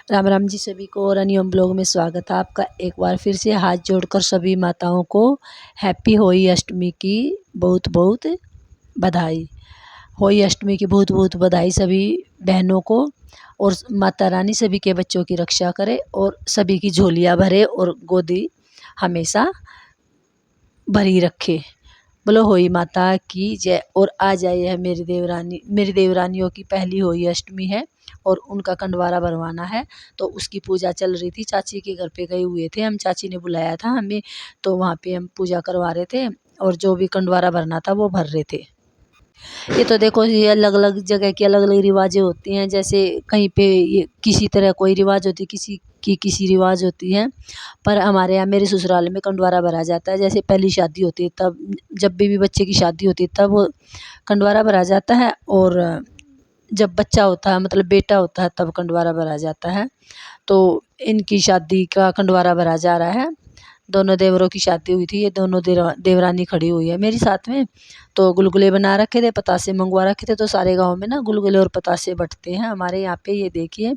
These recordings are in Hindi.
राम राम जी सभी को और अनियम ब्लॉग में स्वागत है आपका। एक बार फिर से हाथ जोड़कर सभी माताओं को हैप्पी होली अष्टमी की बहुत बहुत बधाई। होली अष्टमी की बहुत बहुत बधाई सभी बहनों को। और माता रानी सभी के बच्चों की रक्षा करे और सभी की झोलियां भरे और गोदी हमेशा भरी रखे। बोलो होई माता की जय। और आज आई है मेरी देवरानियों की पहली होली अष्टमी है और उनका कंडवारा भरवाना है। तो उसकी पूजा चल रही थी। चाची के घर पे गए हुए थे हम, चाची ने बुलाया था हमें, तो वहाँ पे हम पूजा करवा रहे थे और जो भी कंडवारा भरना था वो भर रहे थे। ये तो देखो, ये अलग अलग जगह की अलग अलग रिवाजें होती हैं। जैसे कहीं पे ये किसी तरह कोई रिवाज होती है, किसी की किसी रिवाज होती है। पर हमारे यहाँ मेरे ससुराल में कंडवारा भरा जाता है। जैसे पहली शादी होती है तब, जब भी बच्चे की शादी होती है तब वो कंडवारा भरा जाता है। और जब बच्चा होता है मतलब बेटा होता है तब कंडवारा भरा जाता है। तो इनकी शादी का कंडवारा भरा जा रहा है। दोनों देवरों की शादी हुई थी। ये दोनों देवरानी खड़ी हुई है मेरी साथ में। तो गुलगुले बना रखे थे, पतासे मंगवा रखे थे। तो सारे गांव में ना गुलगुले और पतासे बंटते हैं हमारे यहाँ पे, ये देखिए।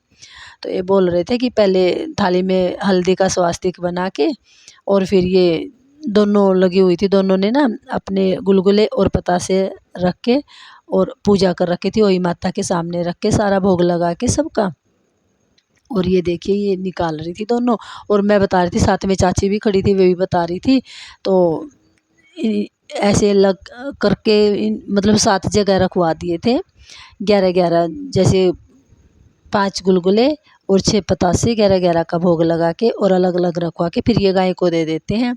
तो ये बोल रहे थे कि पहले थाली में हल्दी का स्वास्तिक बना के और फिर ये दोनों लगी हुई थी, दोनों ने ना अपने गुलगुले और पतासे रख के और पूजा कर रखी थी। वही माता के सामने रख के सारा भोग लगा के सबका। और ये देखिए ये निकाल रही थी दोनों। और मैं बता रही थी, साथ में चाची भी खड़ी थी, वे भी बता रही थी। तो ऐसे लग करके मतलब 7 जगह रखवा दिए थे। 11-11 जैसे 5 गुलगुले और 6 पतासे, 11-11 का भोग लगा के और अलग अलग रखवा के फिर ये गाय को दे देते हैं।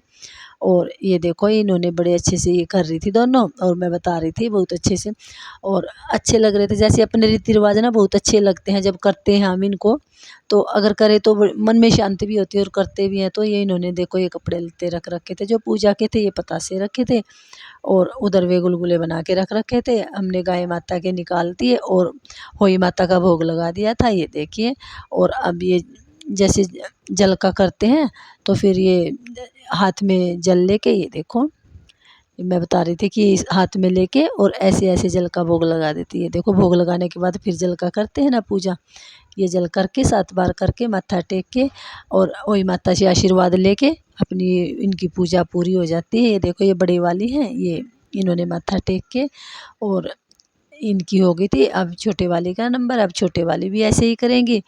और ये देखो इन्होंने बड़े अच्छे से ये कर रही थी दोनों, और मैं बता रही थी बहुत अच्छे से। और अच्छे लग रहे थे। जैसे अपने रीति रिवाज ना बहुत अच्छे लगते हैं जब करते हैं हम इनको। तो अगर करे तो मन में शांति भी होती है और करते भी हैं। तो ये इन्होंने देखो ये कपड़े लत्ते रख रखे थे जो पूजा के थे, ये पतासे रखे थे और उधर वे गुलगुले बना के रख रखे थे। हमने गाय माता के निकाल दिए और होई माता का भोग लगा दिया था, ये देखिए। और अब ये जैसे जल का करते हैं तो फिर ये हाथ में जल लेके, ये देखो मैं बता रही थी कि इस हाथ में लेके और ऐसे ऐसे जल का भोग लगा देती है। देखो भोग लगाने के बाद फिर जल का करते हैं ना पूजा। ये जल करके 7 बार करके माथा टेक के और वही माता से आशीर्वाद लेके अपनी इनकी पूजा पूरी हो जाती है। ये देखो ये बड़ी वाली है, ये इन्होंने माथा टेक के और इनकी हो गई थी। अब छोटे वाली का नंबर, अब छोटे वाली भी ऐसे ही करेंगी।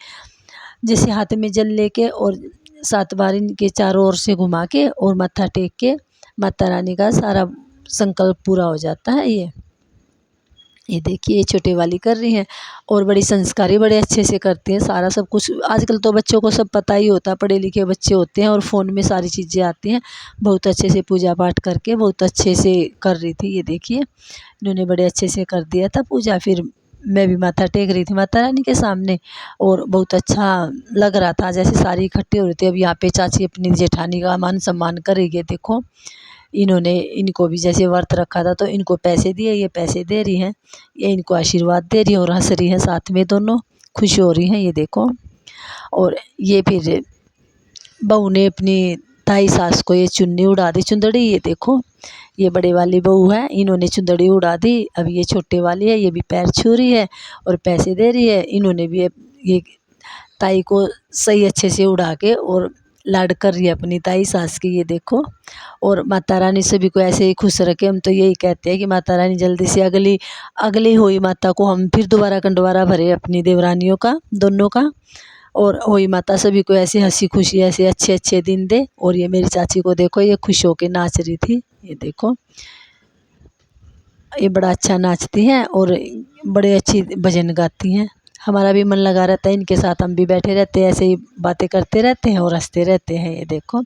जैसे हाथ में जल लेके और 7 बार इनके चारों ओर से घुमा के और माथा टेक के माता रानी का सारा संकल्प पूरा हो जाता है। ये देखिए ये छोटे वाली कर रही हैं और बड़ी संस्कारी, बड़े अच्छे से करती हैं सारा सब कुछ। आजकल तो बच्चों को सब पता ही होता है, पढ़े लिखे बच्चे होते हैं और फ़ोन में सारी चीज़ें आती हैं। बहुत अच्छे से पूजा पाठ करके बहुत अच्छे से कर रही थी। ये देखिए इन्होंने बड़े अच्छे से कर दिया था पूजा। फिर मैं भी माथा टेक रही थी माता रानी के सामने और बहुत अच्छा लग रहा था। जैसे सारी इकट्ठी हो रही थी। अब यहाँ पे चाची अपनी जेठानी का मान सम्मान करेगी। देखो इन्होंने इनको भी जैसे व्रत रखा था तो इनको पैसे दिए, ये पैसे दे रही हैं, ये इनको आशीर्वाद दे रही हैं और हंस रही हैं साथ में, दोनों खुश हो रही हैं, ये देखो। और ये फिर बहू ने अपनी ताई सास को ये चुन्नी उड़ा दी, चुंदड़ी। ये देखो ये बड़े वाली बहू है, इन्होंने चुंदड़ी उड़ा दी। अब ये छोटे वाली है, ये भी पैर छू रही है और पैसे दे रही है। इन्होंने भी ये ताई को सही अच्छे से उड़ा के और लाड कर रही है अपनी ताई सास की, ये देखो। और माता रानी सभी को ऐसे ही खुश रखे। हम तो यही कहते हैं कि माता रानी जल्दी से अगली अगली होई माता को हम फिर दोबारा कंडवारा भरे अपनी देवरानियों का, दोनों का। और होई माता सभी को ऐसे हंसी खुशी ऐसे अच्छे अच्छे दिन दे। और ये मेरी चाची को देखो ये खुश होके नाच रही थी, ये देखो ये बड़ा अच्छा नाचती हैं और बड़े अच्छी भजन गाती हैं। हमारा भी मन लगा रहता है इनके साथ, हम भी बैठे रहते हैं ऐसे ही बातें करते रहते हैं और हंसते रहते हैं, ये देखो।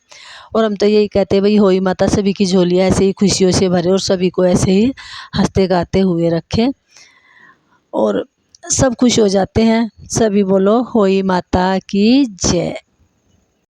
और हम तो यही कहते हैं भाई होई माता सभी की झोलियाँ ऐसे ही खुशियों से भरे और सभी को ऐसे ही हंसते गाते हुए रखे और सब खुश हो जाते हैं। सभी बोलो होई माता की जय।